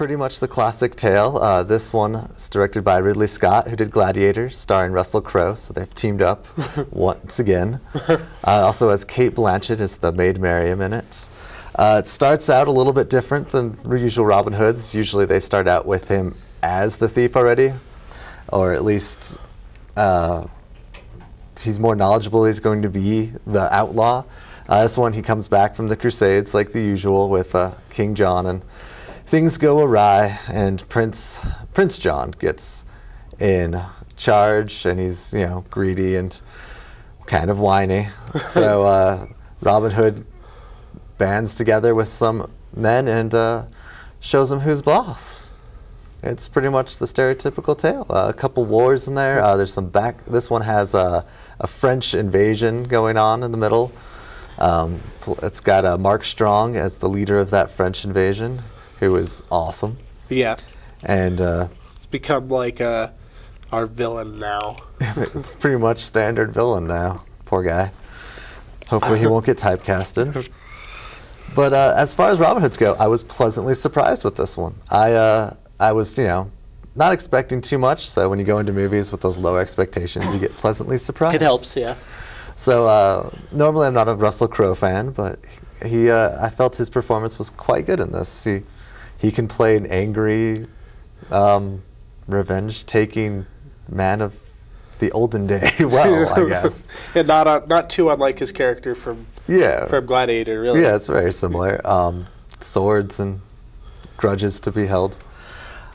pretty much the classic tale. This one is directed by Ridley Scott, who did Gladiator, starring Russell Crowe, so they've teamed up once again. Also has Cate Blanchett as the Maid Marian in it. It starts out a little bit different than usual Robin Hoods. Usually they start out with him as the thief already, or at least he's more knowledgeable. He's going to be the outlaw. This one he comes back from the Crusades like the usual with King John, and things go awry, and Prince John gets in charge, and he's greedy and kind of whiny. So Robin Hood bands together with some men and shows them who's boss. It's pretty much the stereotypical tale. A couple wars in there. There's some This one has a French invasion going on in the middle. It's got Mark Strong as the leader of that French invasion, who is awesome. Yeah. And it's become like our villain now. It's pretty much standard villain now. Poor guy. Hopefully he won't get typecasted. But as far as Robin Hoods go, I was pleasantly surprised with this one. I was, not expecting too much, so when you go into movies with those low expectations, you get pleasantly surprised. It helps, yeah. So normally I'm not a Russell Crowe fan, but I felt his performance was quite good in this. He can play an angry, revenge-taking man of the olden day well, I guess. And not too unlike his character from Gladiator, really. Yeah, it's very similar. Swords and grudges to be held.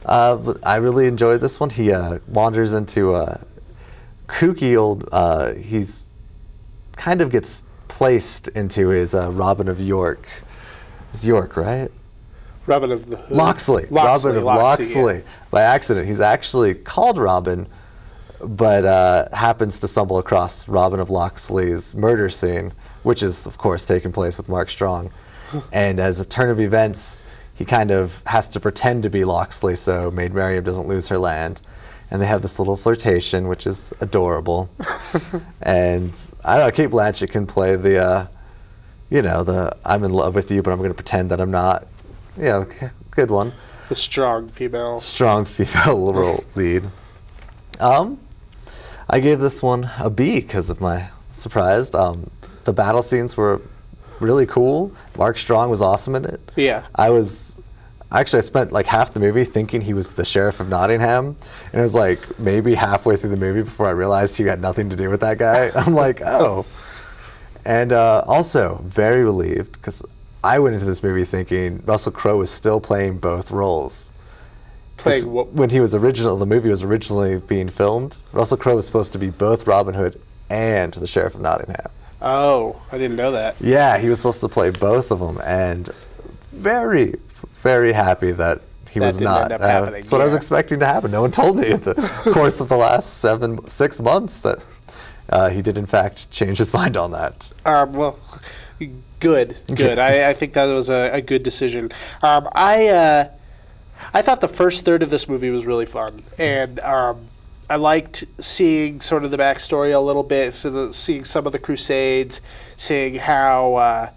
But I really enjoyed this one. He wanders into a kooky old. He's kind of gets placed into his Robin of York. It's York, right? Robin of the Hood. Locksley. Robin of Locksley. Yeah. By accident. He's actually called Robin, but happens to stumble across Robin of Locksley's murder scene, which is, of course, taking place with Mark Strong. And as a turn of events, he kind of has to pretend to be Locksley so Maid Marian doesn't lose her land. And they have this little flirtation, which is adorable. And I don't know, Cate Blanchett can play the I'm in love with you, but I'm going to pretend that I'm not. Yeah, good one. The strong female role lead. I gave this one a B because of my surprise. The battle scenes were really cool. Mark Strong was awesome in it. Yeah. I spent like half the movie thinking he was the sheriff of Nottingham, and it was like maybe halfway through the movie before I realized he had nothing to do with that guy. I'm like, oh. And also very relieved because I went into this movie thinking Russell Crowe was still playing both roles. Playing what? When the movie was originally being filmed, Russell Crowe was supposed to be both Robin Hood and the sheriff of Nottingham. Oh, I didn't know that. Yeah, he was supposed to play both of them, and very, very happy that he was not. That's what I was expecting to happen. No one told me in the course of the last 6 months that he did, in fact, change his mind on that. Well, good. I think that was a good decision. I thought the first third of this movie was really fun, and I liked seeing sort of the backstory a little bit, seeing some of the Crusades, seeing how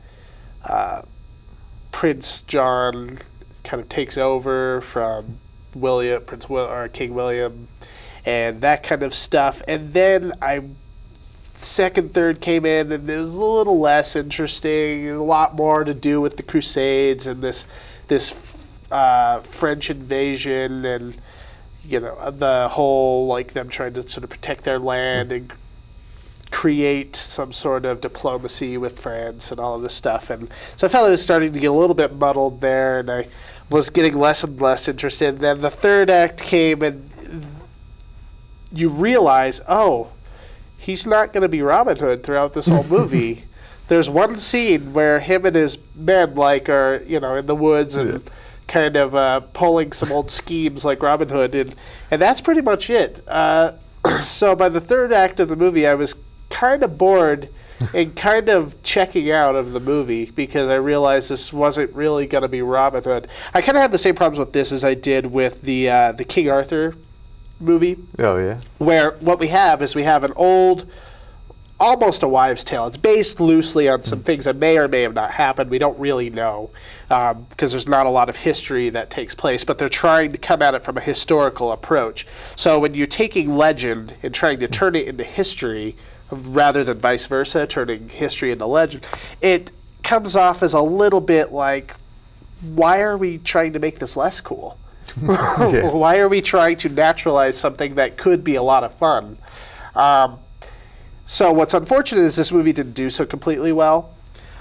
Prince John kind of takes over from King William, and that kind of stuff. And then second third came in, and it was a little less interesting, a lot more to do with the Crusades and this French invasion, and the whole like them trying to sort of protect their land and create some sort of diplomacy with France and all of this stuff. And so I felt it was starting to get a little bit muddled there, and I was getting less and less interested. And then the third act came, and you realize, oh, he's not going to be Robin Hood throughout this whole movie. There's one scene where him and his men are in the woods and kind of pulling some old schemes like Robin Hood, and that's pretty much it. So by the third act of the movie, I was kind of bored and kind of checking out of the movie because I realized this wasn't really going to be Robin Hood. I kind of had the same problems with this as I did with the King Arthur movie. Oh, yeah. Where what we have is an old almost a wives' tale. It's based loosely on some things that may or may have not happened. We don't really know because there's not a lot of history that takes place, but they're trying to come at it from a historical approach. So when you're taking legend and trying to turn it into history rather than vice versa, turning history into legend, it comes off as a little bit like, why are we trying to make this less cool? Why are we trying to naturalize something that could be a lot of fun? So what's unfortunate is this movie didn't do so completely well.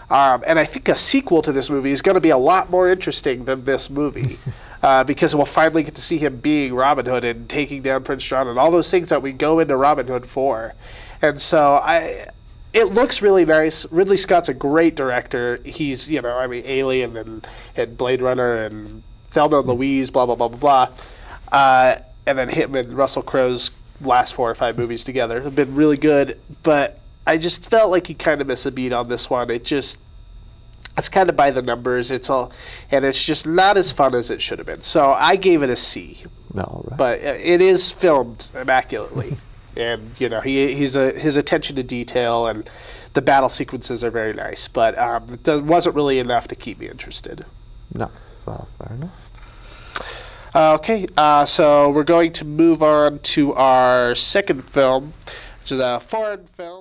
And I think a sequel to this movie is going to be a lot more interesting than this movie because we'll finally get to see him being Robin Hood and taking down Prince John and all those things that we go into Robin Hood for. And so it looks really nice. Ridley Scott's a great director. He's, Alien and Blade Runner and Thelma and Louise, blah, blah, blah, blah, blah. And then him and Russell Crowe's last 4 or 5 movies together have been really good. But I just felt like he kind of missed a beat on this one. It's kind of by the numbers. And it's just not as fun as it should have been. So I gave it a C. No, right. But it is filmed immaculately. And his attention to detail and the battle sequences are very nice, but it wasn't really enough to keep me interested. No, so fair enough. Okay, so we're going to move on to our second film, which is a foreign film.